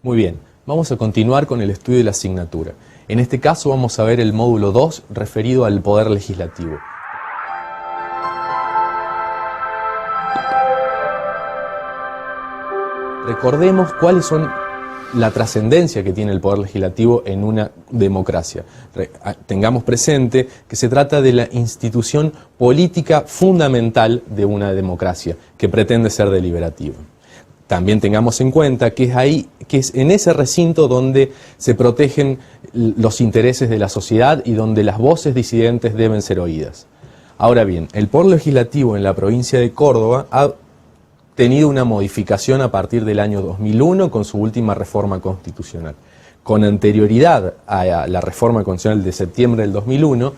Muy bien, vamos a continuar con el estudio de la asignatura. En este caso vamos a ver el módulo 2 referido al Poder Legislativo. Recordemos cuáles son la trascendencia que tiene el Poder Legislativo en una democracia. Tengamos presente que se trata de la institución política fundamental de una democracia, que pretende ser deliberativa. También tengamos en cuenta que es en ese recinto donde se protegen los intereses de la sociedad y donde las voces disidentes deben ser oídas. Ahora bien, el Poder Legislativo en la provincia de Córdoba ha tenido una modificación a partir del año 2001 con su última reforma constitucional. Con anterioridad a la reforma constitucional de septiembre del 2001,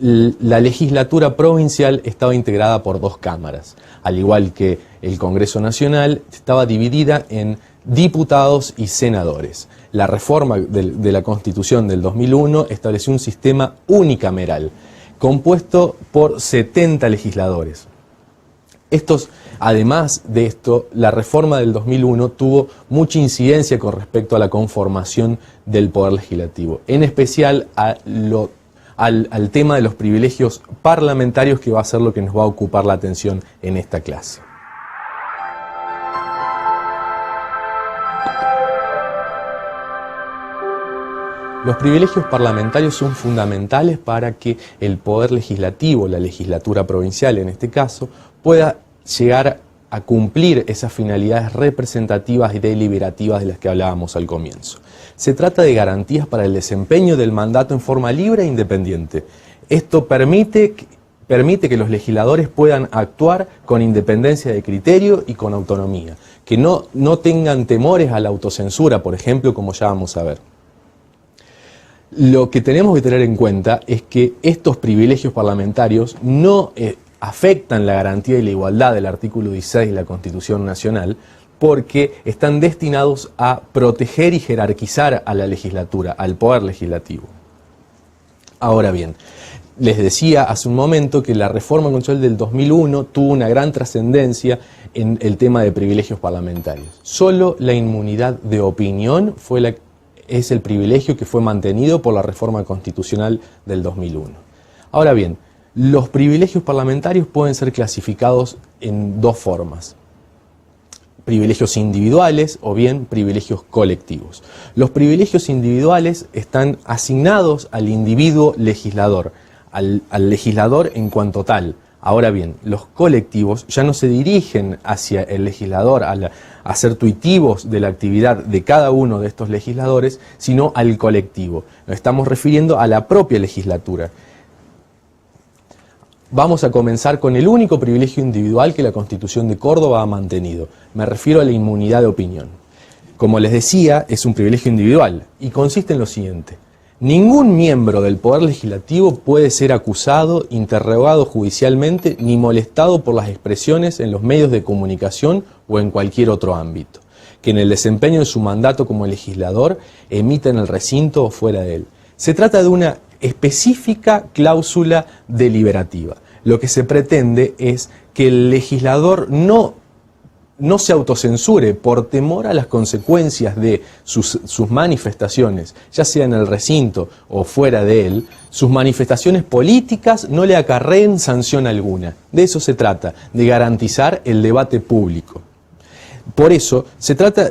la legislatura provincial estaba integrada por dos cámaras. Al igual que el Congreso Nacional, estaba dividida en diputados y senadores. La reforma de la Constitución del 2001 estableció un sistema unicameral, compuesto por 70 legisladores. Además de esto, la reforma del 2001 tuvo mucha incidencia con respecto a la conformación del Poder Legislativo, en especial al tema de los privilegios parlamentarios, que va a ser lo que nos va a ocupar la atención en esta clase. Los privilegios parlamentarios son fundamentales para que el Poder Legislativo, la legislatura provincial en este caso, pueda llegar a cumplir esas finalidades representativas y deliberativas de las que hablábamos al comienzo. Se trata de garantías para el desempeño del mandato en forma libre e independiente. Esto permite que los legisladores puedan actuar con independencia de criterio y con autonomía, que no tengan temores a la autocensura, por ejemplo, como ya vamos a ver. Lo que tenemos que tener en cuenta es que estos privilegios parlamentarios no afectan la garantía y la igualdad del artículo 16 de la Constitución Nacional, porque están destinados a proteger y jerarquizar a la legislatura, al Poder Legislativo. Ahora bien, les decía hace un momento que la reforma constitucional del 2001 tuvo una gran trascendencia en el tema de privilegios parlamentarios. Solo la inmunidad de opinión es el privilegio que fue mantenido por la reforma constitucional del 2001. Ahora bien, los privilegios parlamentarios pueden ser clasificados en dos formas: privilegios individuales o bien privilegios colectivos. Los privilegios individuales están asignados al individuo legislador, al legislador en cuanto tal. Ahora bien, los colectivos ya no se dirigen hacia el legislador a ser tuitivos de la actividad de cada uno de estos legisladores, sino al colectivo. Nos estamos refiriendo a la propia legislatura. Vamos a comenzar con el único privilegio individual que la Constitución de Córdoba ha mantenido. Me refiero a la inmunidad de opinión. Como les decía, es un privilegio individual y consiste en lo siguiente: ningún miembro del Poder Legislativo puede ser acusado, interrogado judicialmente ni molestado por las expresiones en los medios de comunicación o en cualquier otro ámbito, que en el desempeño de su mandato como legislador emita en el recinto o fuera de él. Se trata de una específica cláusula deliberativa. Lo que se pretende es que el legislador no se autocensure por temor a las consecuencias de sus manifestaciones, ya sea en el recinto o fuera de él. Sus manifestaciones políticas no le acarreen sanción alguna. De eso se trata, de garantizar el debate público. Por eso se trata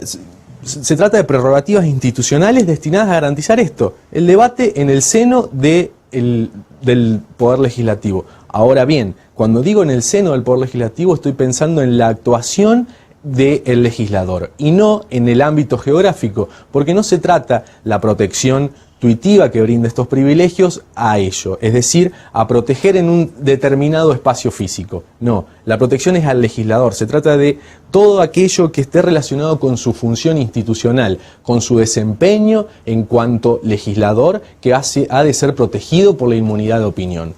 de prerrogativas institucionales destinadas a garantizar esto, el debate en el seno del Poder Legislativo. Ahora bien, cuando digo en el seno del Poder Legislativo, estoy pensando en la actuación del legislador y no en el ámbito geográfico, porque no se trata la protección tuitiva que brinda estos privilegios a ello, es decir, a proteger en un determinado espacio físico. No, la protección es al legislador, se trata de todo aquello que esté relacionado con su función institucional, con su desempeño en cuanto legislador, que ha de ser protegido por la inmunidad de opinión.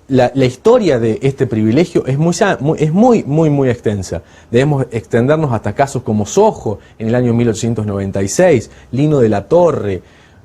La historia de este privilegio es muy extensa. Debemos extendernos hasta casos como Sojo en el año 1896, Lino de la Torre,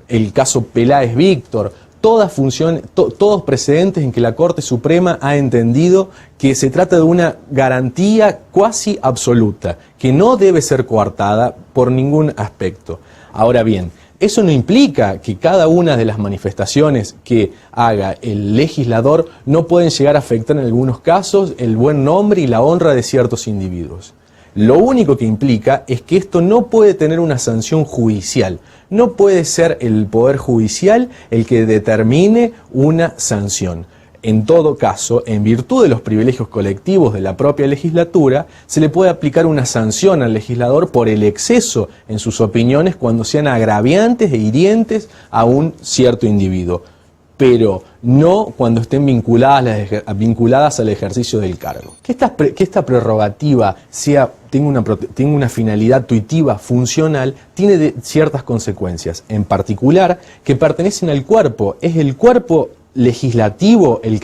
el caso Peláez Víctor. todos precedentes en que la Corte Suprema ha entendido que se trata de una garantía cuasi absoluta, que no debe ser coartada por ningún aspecto. Ahora bien, eso no implica que cada una de las manifestaciones que haga el legislador no pueden llegar a afectar en algunos casos el buen nombre y la honra de ciertos individuos. Lo único que implica es que esto no puede tener una sanción judicial. No puede ser el Poder Judicial el que determine una sanción. En todo caso, en virtud de los privilegios colectivos de la propia legislatura, se le puede aplicar una sanción al legislador por el exceso en sus opiniones cuando sean agraviantes e hirientes a un cierto individuo, pero no cuando estén vinculadas al ejercicio del cargo. Que esta prerrogativa tenga una finalidad tuitiva, funcional, tiene ciertas consecuencias, en particular que pertenecen al cuerpo. Es el cuerpo legislativo el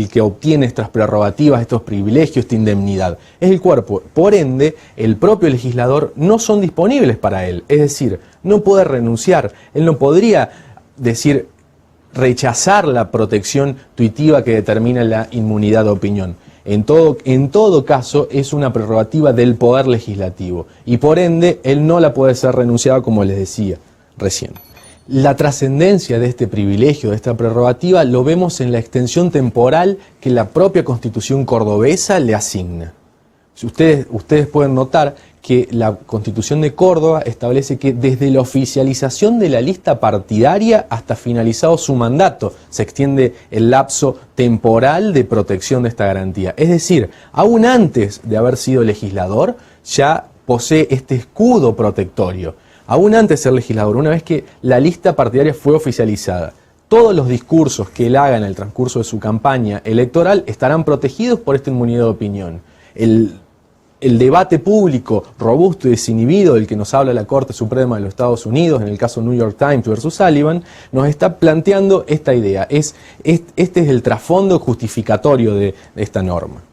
que obtiene estas prerrogativas, estos privilegios, esta indemnidad. Es el cuerpo. Por ende, el propio legislador no son disponibles para él. Es decir, no puede renunciar. Él no podría rechazar la protección tuitiva que determina la inmunidad de opinión. En todo caso, es una prerrogativa del Poder Legislativo y por ende, él no la puede ser renunciada, como les decía recién. La trascendencia de este privilegio, de esta prerrogativa, lo vemos en la extensión temporal que la propia Constitución cordobesa le asigna. Si ustedes pueden notar que la Constitución de Córdoba establece que desde la oficialización de la lista partidaria hasta finalizado su mandato se extiende el lapso temporal de protección de esta garantía. Es decir, aún antes de haber sido legislador, ya posee este escudo protectorio. Aún antes de ser legislador, una vez que la lista partidaria fue oficializada, todos los discursos que él haga en el transcurso de su campaña electoral estarán protegidos por esta inmunidad de opinión. El debate público robusto y desinhibido del que nos habla la Corte Suprema de los Estados Unidos, en el caso New York Times versus Sullivan, nos está planteando esta idea. Este es el trasfondo justificatorio de esta norma.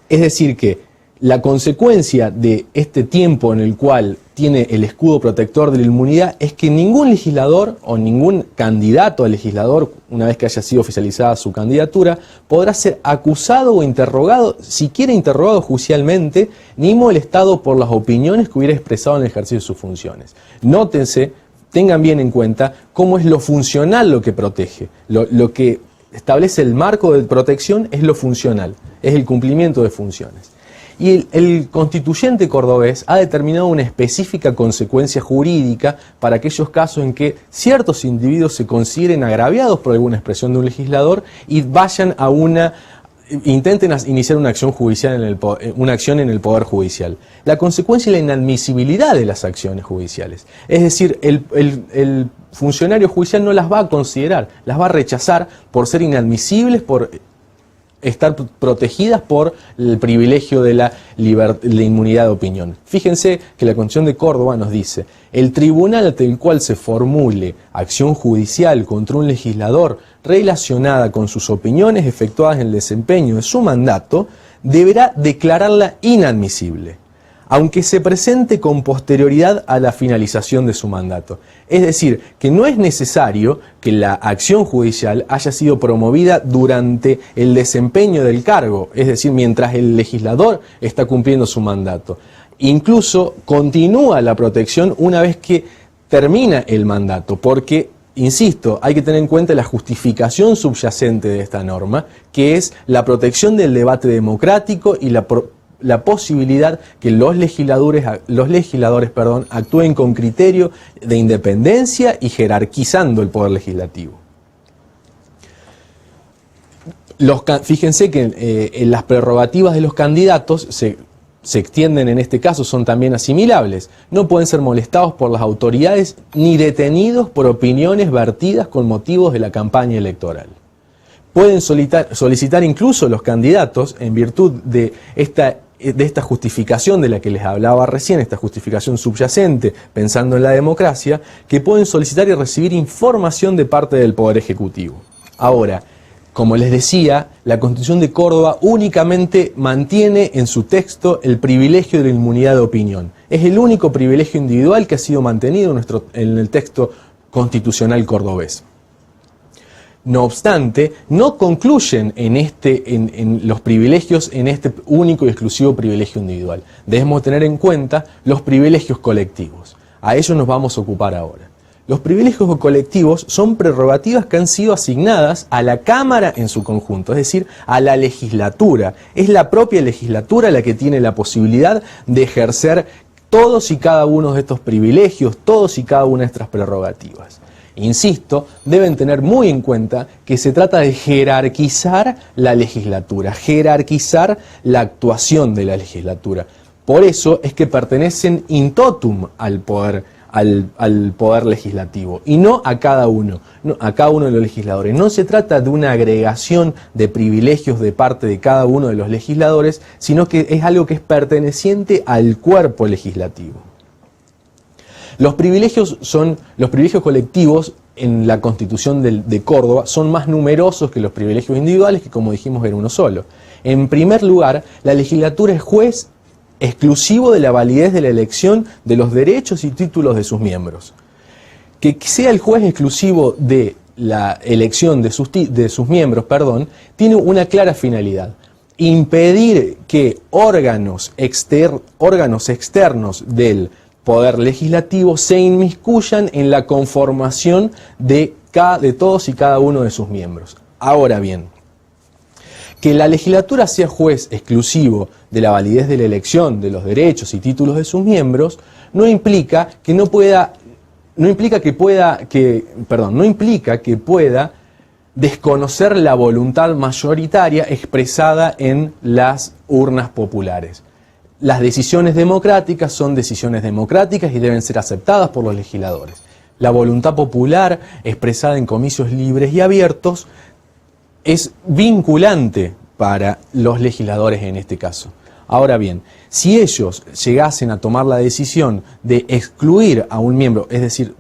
Es decir que la consecuencia de este tiempo en el cual tiene el escudo protector de la inmunidad es que ningún legislador o ningún candidato a legislador, una vez que haya sido oficializada su candidatura, podrá ser acusado o interrogado, siquiera interrogado judicialmente, ni molestado por las opiniones que hubiera expresado en el ejercicio de sus funciones. Nótense, tengan bien en cuenta cómo es lo funcional lo que protege. Lo que establece el marco de protección es lo funcional, es el cumplimiento de funciones. Y el constituyente cordobés ha determinado una específica consecuencia jurídica para aquellos casos en que ciertos individuos se consideren agraviados por alguna expresión de un legislador y intenten iniciar una acción judicial en el Poder Judicial. La consecuencia es la inadmisibilidad de las acciones judiciales. Es decir, el funcionario judicial no las va a considerar, las va a rechazar por ser inadmisibles, por estar protegidas por el privilegio de la inmunidad de opinión. Fíjense que la Constitución de Córdoba nos dice: el tribunal ante el cual se formule acción judicial contra un legislador relacionada con sus opiniones efectuadas en el desempeño de su mandato, deberá declararla inadmisible, aunque se presente con posterioridad a la finalización de su mandato. Es decir, que no es necesario que la acción judicial haya sido promovida durante el desempeño del cargo, es decir, mientras el legislador está cumpliendo su mandato. Incluso continúa la protección una vez que termina el mandato, porque, insisto, hay que tener en cuenta la justificación subyacente de esta norma, que es la protección del debate democrático y la posibilidad que los legisladores actúen con criterio de independencia y jerarquizando el poder legislativo. Fíjense que las prerrogativas de los candidatos se extienden en este caso, son también asimilables. No pueden ser molestados por las autoridades ni detenidos por opiniones vertidas con motivos de la campaña electoral. Pueden solicitar incluso los candidatos, en virtud de esta justificación de la que les hablaba recién, esta justificación subyacente, pensando en la democracia, que pueden solicitar y recibir información de parte del Poder Ejecutivo. Ahora, como les decía, la Constitución de Córdoba únicamente mantiene en su texto el privilegio de la inmunidad de opinión. Es el único privilegio individual que ha sido mantenido en el texto constitucional cordobés. No obstante, no concluyen en los privilegios, en este único y exclusivo privilegio individual. Debemos tener en cuenta los privilegios colectivos. A ellos nos vamos a ocupar ahora. Los privilegios colectivos son prerrogativas que han sido asignadas a la Cámara en su conjunto, es decir, a la legislatura. Es la propia legislatura la que tiene la posibilidad de ejercer todos y cada uno de estos privilegios, todos y cada una de estas prerrogativas. Insisto, deben tener muy en cuenta que se trata de jerarquizar la legislatura, jerarquizar la actuación de la legislatura. Por eso es que pertenecen in totum al poder legislativo y no a cada uno de los legisladores. No se trata de una agregación de privilegios de parte de cada uno de los legisladores, sino que es algo que es perteneciente al cuerpo legislativo. Los privilegios colectivos en la Constitución de Córdoba son más numerosos que los privilegios individuales, que como dijimos era uno solo. En primer lugar, la legislatura es juez exclusivo de la validez de la elección de los derechos y títulos de sus miembros. Que sea el juez exclusivo de la elección de sus miembros, tiene una clara finalidad: impedir que órganos externos del Poder Legislativo se inmiscuyan en la conformación de todos y cada uno de sus miembros. Ahora bien, que la legislatura sea juez exclusivo de la validez de la elección de los derechos y títulos de sus miembros no implica que pueda desconocer la voluntad mayoritaria expresada en las urnas populares. Las decisiones democráticas son decisiones democráticas y deben ser aceptadas por los legisladores. La voluntad popular expresada en comicios libres y abiertos es vinculante para los legisladores en este caso. Ahora bien, si ellos llegasen a tomar la decisión de excluir a un miembro, es decir,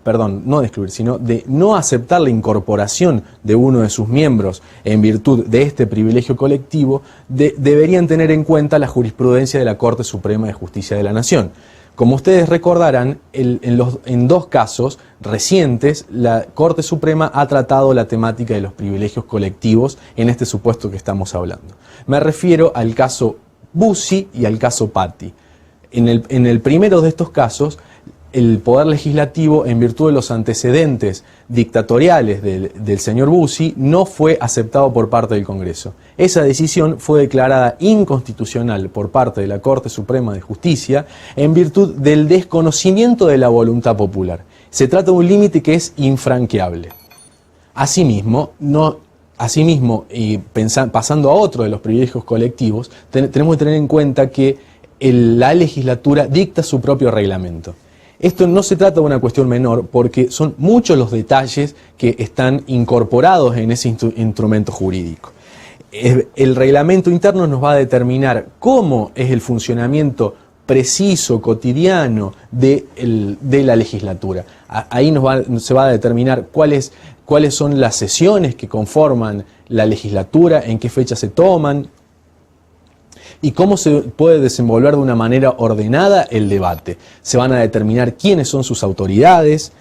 no de excluir, sino de no aceptar la incorporación de uno de sus miembros en virtud de este privilegio colectivo, deberían tener en cuenta la jurisprudencia de la Corte Suprema de Justicia de la Nación. Como ustedes recordarán, en dos casos recientes, la Corte Suprema ha tratado la temática de los privilegios colectivos en este supuesto que estamos hablando. Me refiero al caso Bussi y al caso Patti. En el primero de estos casos, el Poder Legislativo, en virtud de los antecedentes dictatoriales del señor Bussi, no fue aceptado por parte del Congreso. Esa decisión fue declarada inconstitucional por parte de la Corte Suprema de Justicia en virtud del desconocimiento de la voluntad popular. Se trata de un límite que es infranqueable. Asimismo, pasando a otro de los privilegios colectivos, tenemos que tener en cuenta que la legislatura dicta su propio reglamento. Esto no se trata de una cuestión menor porque son muchos los detalles que están incorporados en ese instrumento jurídico. El reglamento interno nos va a determinar cómo es el funcionamiento preciso, cotidiano de la legislatura. Ahí se va a determinar cuáles son las sesiones que conforman la legislatura, en qué fecha se toman y cómo se puede desenvolver de una manera ordenada el debate. Se van a determinar quiénes son sus autoridades,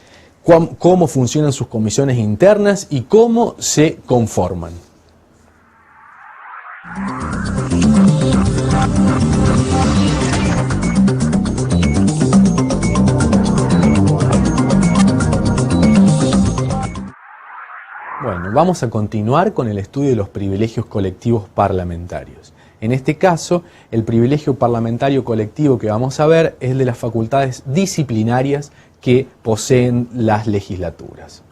cómo funcionan sus comisiones internas y cómo se conforman. Bueno, vamos a continuar con el estudio de los privilegios colectivos parlamentarios. En este caso, el privilegio parlamentario colectivo que vamos a ver es el de las facultades disciplinarias que poseen las legislaturas.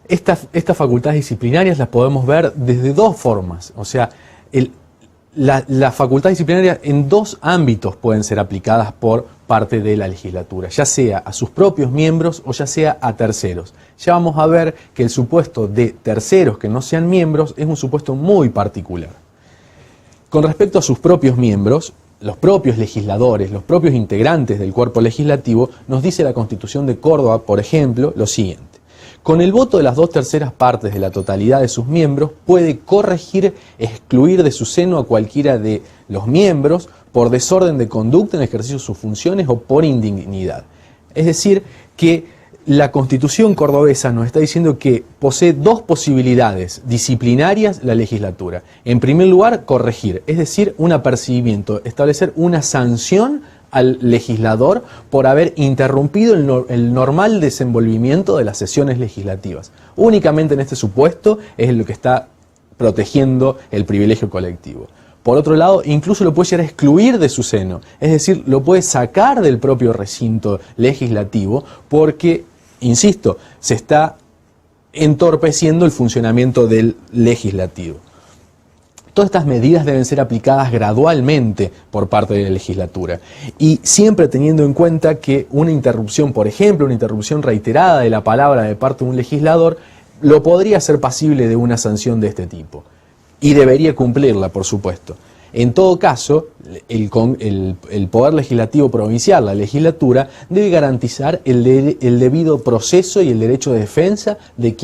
Estas facultades disciplinarias las podemos ver desde dos formas. O sea, las facultades disciplinarias en dos ámbitos pueden ser aplicadas por parte de la legislatura, ya sea a sus propios miembros o ya sea a terceros. Ya vamos a ver que el supuesto de terceros que no sean miembros es un supuesto muy particular. Con respecto a sus propios miembros, los propios legisladores, los propios integrantes del cuerpo legislativo, nos dice la Constitución de Córdoba, por ejemplo, lo siguiente: con el voto de las 2/3 partes de la totalidad de sus miembros, puede corregir, excluir de su seno a cualquiera de los miembros por desorden de conducta en el ejercicio de sus funciones o por indignidad. Es decir, que La Constitución cordobesa nos está diciendo que posee dos posibilidades disciplinarias la legislatura. En primer lugar, corregir, es decir, un apercibimiento, establecer una sanción al legislador por haber interrumpido el normal desenvolvimiento de las sesiones legislativas. Únicamente en este supuesto es lo que está protegiendo el privilegio colectivo. Por otro lado, incluso lo puede llegar a excluir de su seno, es decir, lo puede sacar del propio recinto legislativo porque, insisto, se está entorpeciendo el funcionamiento del legislativo. Todas estas medidas deben ser aplicadas gradualmente por parte de la legislatura y siempre teniendo en cuenta que una interrupción, por ejemplo, una interrupción reiterada de la palabra de parte de un legislador, lo podría ser pasible de una sanción de este tipo y debería cumplirla, por supuesto. En todo caso, el Poder Legislativo Provincial, la legislatura, debe garantizar el debido proceso y el derecho de defensa de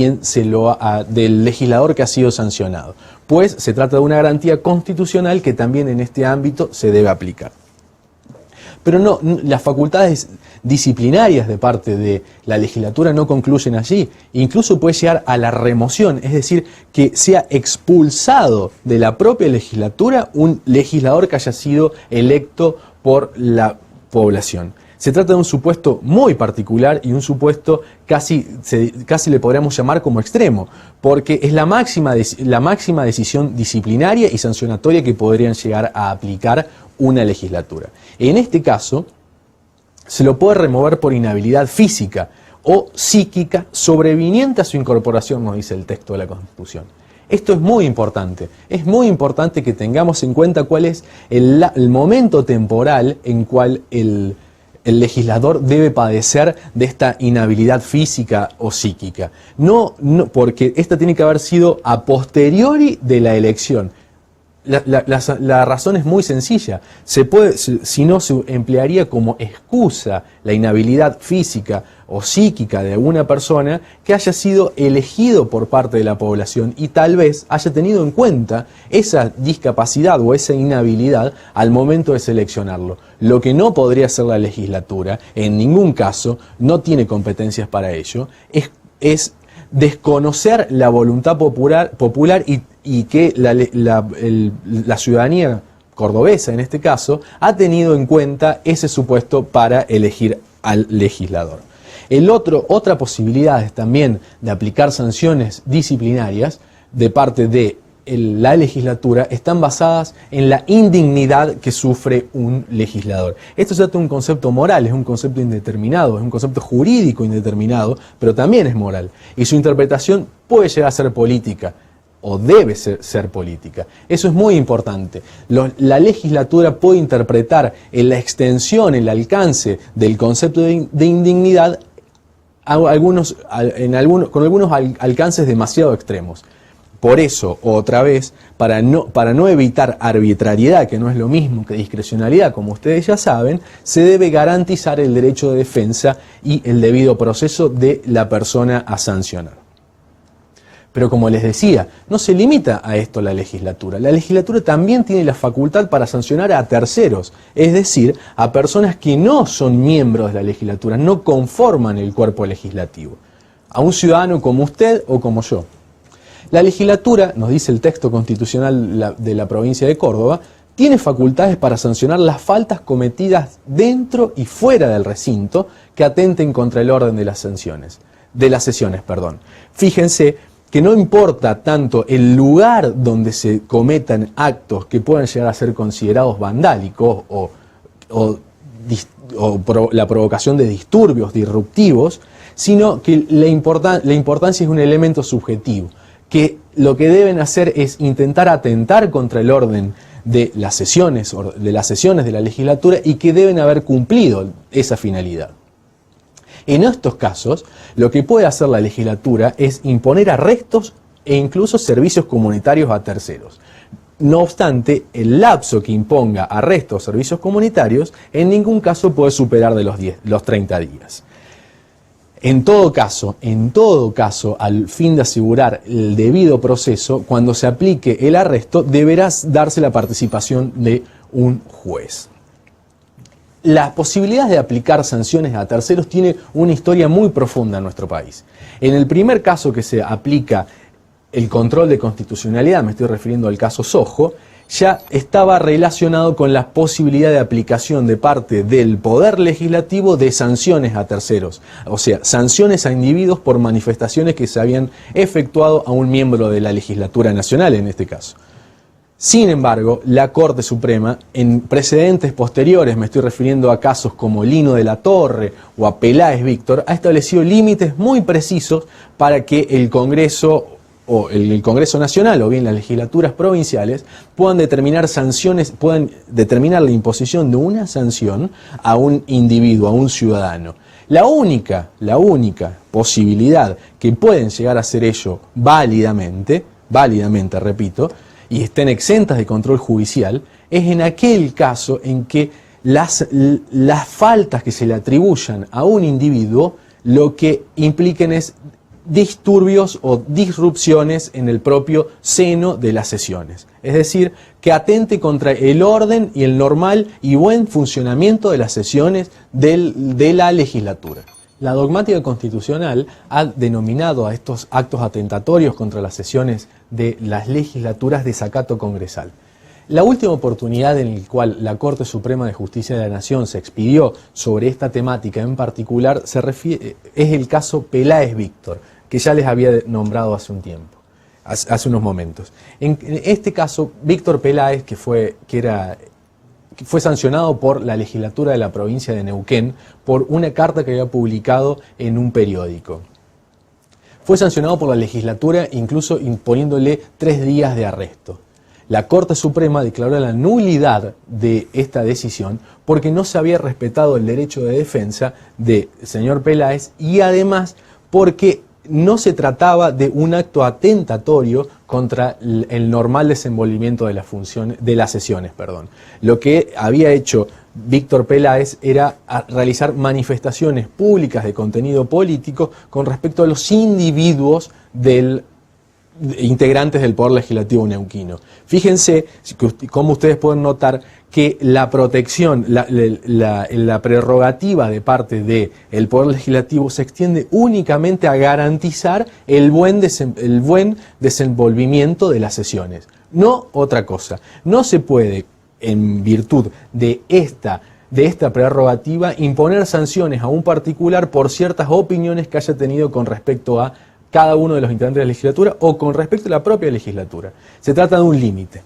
del legislador que ha sido sancionado, pues se trata de una garantía constitucional que también en este ámbito se debe aplicar. Pero no, las facultades disciplinarias de parte de la legislatura no concluyen allí. Incluso puede llegar a la remoción, es decir, que sea expulsado de la propia legislatura un legislador que haya sido electo por la población. Se trata de un supuesto muy particular y un supuesto casi le podríamos llamar como extremo, porque es la máxima decisión disciplinaria y sancionatoria que podrían llegar a aplicar una legislatura. En este caso, se lo puede remover por inhabilidad física o psíquica sobreviniente a su incorporación, nos dice el texto de la Constitución. Esto es muy importante que tengamos en cuenta cuál es el momento temporal en cual el legislador debe padecer de esta inhabilidad física o psíquica. No, porque esta tiene que haber sido a posteriori de la elección. La razón es muy sencilla. Si no, se emplearía como excusa la inhabilidad física o psíquica de una persona que haya sido elegido por parte de la población y tal vez haya tenido en cuenta esa discapacidad o esa inhabilidad al momento de seleccionarlo. Lo que no podría hacer la legislatura, en ningún caso, no tiene competencias para ello, es desconocer la voluntad popular y que la ciudadanía cordobesa, en este caso, ha tenido en cuenta ese supuesto para elegir al legislador. Otra posibilidad es también de aplicar sanciones disciplinarias de parte de la legislatura están basadas en la indignidad que sufre un legislador. Esto se trata de un concepto moral, es un concepto indeterminado, es un concepto jurídico indeterminado, pero también es moral. Y su interpretación puede llegar a ser política, o debe ser política. Eso es muy importante. La legislatura puede interpretar en la extensión, el alcance del concepto de indignidad con algunos alcances demasiado extremos. Por eso, otra vez, para no evitar arbitrariedad, que no es lo mismo que discrecionalidad, como ustedes ya saben, se debe garantizar el derecho de defensa y el debido proceso de la persona a sancionar. Pero como les decía, no se limita a esto la legislatura. La legislatura también tiene la facultad para sancionar a terceros, es decir, a personas que no son miembros de la legislatura, no conforman el cuerpo legislativo. A un ciudadano como usted o como yo. La legislatura, nos dice el texto constitucional de la provincia de Córdoba, tiene facultades para sancionar las faltas cometidas dentro y fuera del recinto que atenten contra el orden de las sesiones. Fíjense que no importa tanto el lugar donde se cometan actos que puedan llegar a ser considerados vandálicos o la provocación de disturbios disruptivos, sino que la importancia es un elemento subjetivo, que lo que deben hacer es intentar atentar contra el orden de las sesiones de la legislatura y que deben haber cumplido esa finalidad. En estos casos, lo que puede hacer la legislatura es imponer arrestos e incluso servicios comunitarios a terceros. No obstante, el lapso que imponga arrestos o servicios comunitarios en ningún caso puede superar de los 30 días. En todo caso, al fin de asegurar el debido proceso, cuando se aplique el arresto, deberá darse la participación de un juez. las posibilidades de aplicar sanciones a terceros tiene una historia muy profunda en nuestro país. En el primer caso que se aplica el control de constitucionalidad, me estoy refiriendo al caso Sojo, ya estaba relacionado con la posibilidad de aplicación de parte del Poder Legislativo de sanciones a terceros, o sea, sanciones a individuos por manifestaciones que se habían efectuado a un miembro de la legislatura nacional en este caso. Sin embargo, la Corte Suprema, en precedentes posteriores, me estoy refiriendo a casos como Lino de la Torre o a Peláez Víctor, ha establecido límites muy precisos para que el Congreso o el Congreso Nacional o bien las legislaturas provinciales puedan determinar sanciones, puedan determinar la imposición de una sanción a un individuo, a un ciudadano. La única posibilidad que pueden llegar a hacer ello válidamente, repito, y estén exentas de control judicial, es en aquel caso en que las faltas que se le atribuyan a un individuo lo que impliquen es disturbios o disrupciones en el propio seno de las sesiones. Es decir, que atente contra el orden y el normal y buen funcionamiento de las sesiones de la legislatura. La dogmática constitucional ha denominado a estos actos atentatorios contra las sesiones de las legislaturas desacato congresal. La última oportunidad en la cual la Corte Suprema de Justicia de la Nación se expidió sobre esta temática en particular es el caso Peláez Víctor, que ya les había nombrado hace un tiempo, hace unos momentos. En este caso, Víctor Peláez, que fue sancionado por la legislatura de la provincia de Neuquén por una carta que había publicado en un periódico. Fue sancionado por la legislatura incluso imponiéndole 3 días de arresto. La Corte Suprema declaró la nulidad de esta decisión porque no se había respetado el derecho de defensa del señor Peláez y además porque no se trataba de un acto atentatorio contra el normal desenvolvimiento de las sesiones. Lo que había hecho Víctor Peláez era realizar manifestaciones públicas de contenido político con respecto a los individuos integrantes del Poder Legislativo neuquino. Fíjense cómo ustedes pueden notar que la protección, la prerrogativa de parte del Poder Legislativo se extiende únicamente a garantizar el buen desenvolvimiento de las sesiones, no otra cosa. No se puede, en virtud de esta prerrogativa, imponer sanciones a un particular por ciertas opiniones que haya tenido con respecto a cada uno de los integrantes de la legislatura o con respecto a la propia legislatura. Se trata de un límite.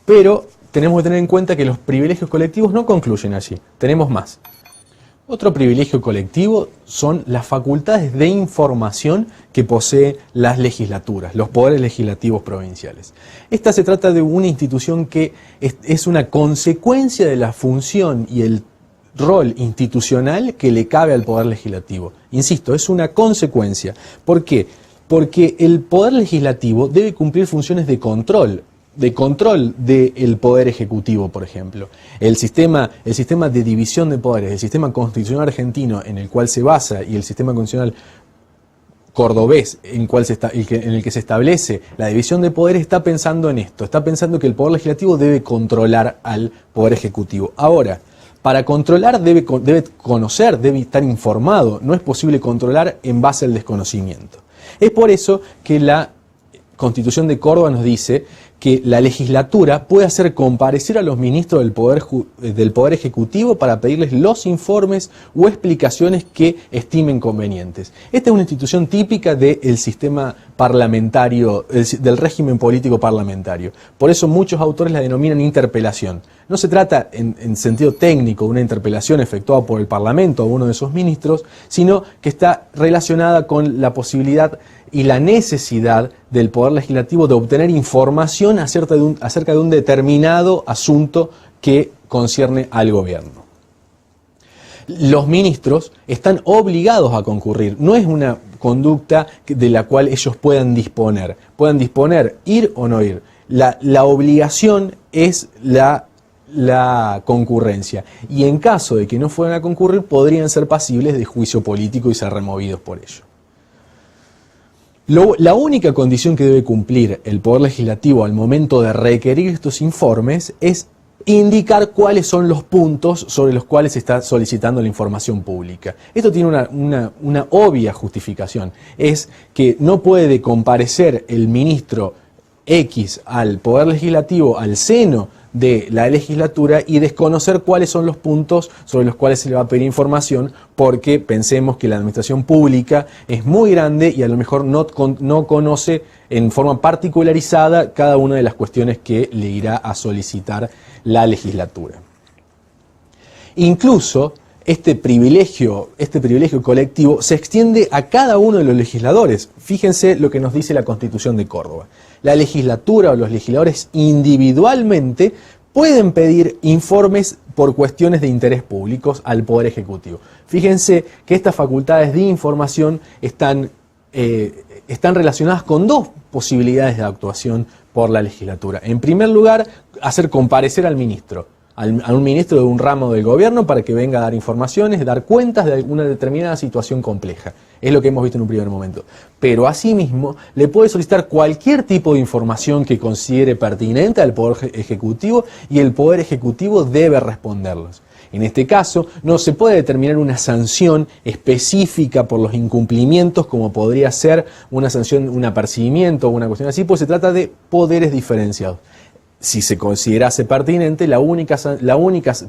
Pero tenemos que tener en cuenta que los privilegios colectivos no concluyen allí. Tenemos más. Otro privilegio colectivo son las facultades de información que poseen las legislaturas, los poderes legislativos provinciales. Esta se trata de una institución que es una consecuencia de la función y el rol institucional que le cabe al Poder Legislativo. Insisto, es una consecuencia. ¿Por qué? Porque el Poder Legislativo debe cumplir funciones de control del Poder Ejecutivo, por ejemplo. El sistema de división de poderes, el sistema constitucional argentino en el cual se basa y el sistema constitucional cordobés en el que se establece la división de poderes está pensando en esto, está pensando que el Poder Legislativo debe controlar al Poder Ejecutivo. Ahora, para controlar debe conocer, debe estar informado. No es posible controlar en base al desconocimiento. Es por eso que la Constitución de Córdoba nos dice que la legislatura puede hacer comparecer a los ministros del Poder Ejecutivo para pedirles los informes o explicaciones que estimen convenientes. Esta es una institución típica del sistema parlamentario, del régimen político parlamentario. Por eso muchos autores la denominan interpelación. No se trata en sentido técnico de una interpelación efectuada por el Parlamento o uno de sus ministros, sino que está relacionada con la posibilidad y la necesidad del Poder Legislativo de obtener información acerca de un determinado asunto que concierne al gobierno. Los ministros están obligados a concurrir, no es una conducta de la cual ellos puedan disponer, ir o no ir. La obligación es la concurrencia, y en caso de que no fueran a concurrir podrían ser pasibles de juicio político y ser removidos por ello. La única condición que debe cumplir el Poder Legislativo al momento de requerir estos informes es indicar cuáles son los puntos sobre los cuales se está solicitando la información pública. Esto tiene una obvia justificación, es que no puede comparecer el ministro X al Poder Legislativo, al seno de la legislatura, y desconocer cuáles son los puntos sobre los cuales se le va a pedir información, porque pensemos que la administración pública es muy grande y a lo mejor no conoce en forma particularizada cada una de las cuestiones que le irá a solicitar la legislatura. Incluso este privilegio colectivo se extiende a cada uno de los legisladores. Fíjense lo que nos dice la Constitución de Córdoba. La legislatura o los legisladores individualmente pueden pedir informes por cuestiones de interés públicos al Poder Ejecutivo. Fíjense que estas facultades de información están relacionadas con dos posibilidades de actuación por la legislatura. En primer lugar, hacer comparecer al ministro, a un ministro de un ramo del gobierno, para que venga a dar informaciones, dar cuentas de alguna determinada situación compleja. Es lo que hemos visto en un primer momento. Pero asimismo le puede solicitar cualquier tipo de información que considere pertinente al Poder Ejecutivo, y el Poder Ejecutivo debe responderlos. En este caso, no se puede determinar una sanción específica por los incumplimientos, como podría ser una sanción, un apercibimiento o una cuestión así, pues se trata de poderes diferenciados. Si se considerase pertinente, la única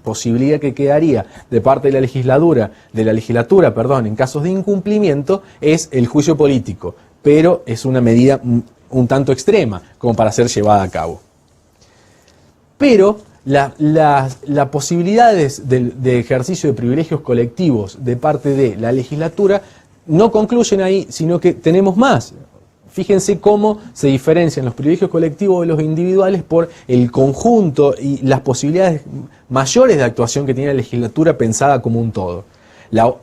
posibilidad que quedaría de parte de la legislatura, en casos de incumplimiento, es el juicio político, pero es una medida un tanto extrema como para ser llevada a cabo. Pero las posibilidades de ejercicio de privilegios colectivos de parte de la legislatura no concluyen ahí, sino que tenemos más. Fíjense cómo se diferencian los privilegios colectivos de los individuales por el conjunto y las posibilidades mayores de actuación que tiene la legislatura pensada como un todo.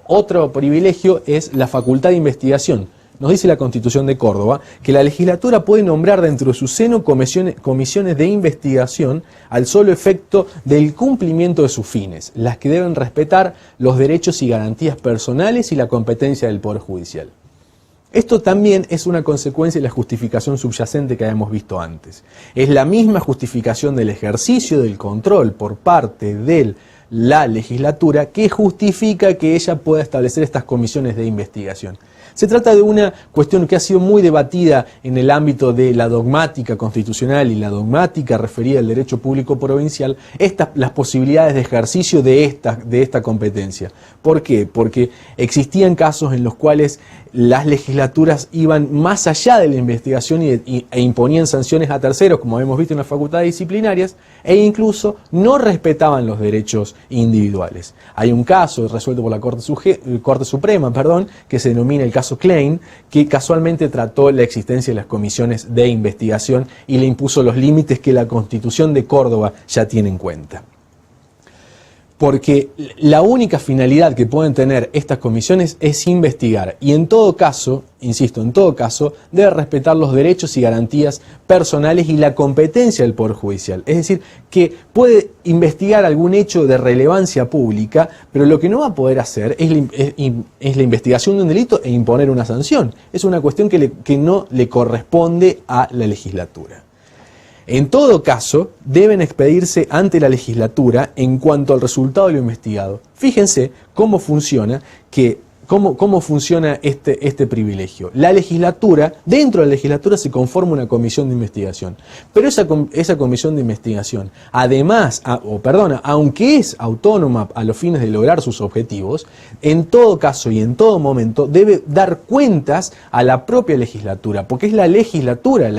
Otro privilegio es la facultad de investigación. Nos dice la Constitución de Córdoba que la legislatura puede nombrar dentro de su seno comisiones de investigación al solo efecto del cumplimiento de sus fines, las que deben respetar los derechos y garantías personales y la competencia del Poder Judicial. Esto también es una consecuencia de la justificación subyacente que habíamos visto antes. Es la misma justificación del ejercicio del control por parte de la legislatura que justifica que ella pueda establecer estas comisiones de investigación. Se trata de una cuestión que ha sido muy debatida en el ámbito de la dogmática constitucional y la dogmática referida al derecho público provincial, las posibilidades de ejercicio de esta competencia. ¿Por qué? Porque existían casos en los cuales las legislaturas iban más allá de la investigación e imponían sanciones a terceros, como hemos visto en las facultades disciplinarias, e incluso no respetaban los derechos individuales. Hay un caso resuelto por la Corte Suprema, que se denomina el caso Klein, que casualmente trató la existencia de las comisiones de investigación y le impuso los límites que la Constitución de Córdoba ya tiene en cuenta. Porque la única finalidad que pueden tener estas comisiones es investigar, y en todo caso, insisto, debe respetar los derechos y garantías personales y la competencia del Poder Judicial. Es decir, que puede investigar algún hecho de relevancia pública, pero lo que no va a poder hacer es la investigación de un delito e imponer una sanción. Es una cuestión que no le corresponde a la legislatura. En todo caso, deben expedirse ante la legislatura en cuanto al resultado de lo investigado. Fíjense cómo funciona este privilegio. La legislatura, dentro de la legislatura se conforma una comisión de investigación, pero esa comisión de investigación, además, aunque es autónoma a los fines de lograr sus objetivos, en todo caso y en todo momento debe dar cuentas a la propia legislatura, porque es la legislatura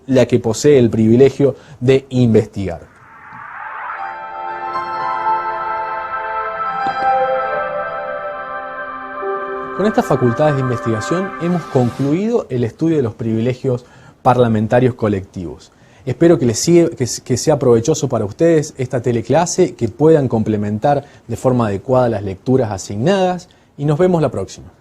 la que posee el privilegio de investigar. Con estas facultades de investigación hemos concluido el estudio de los privilegios parlamentarios colectivos. Espero que sea provechoso para ustedes esta teleclase, que puedan complementar de forma adecuada las lecturas asignadas, y nos vemos la próxima.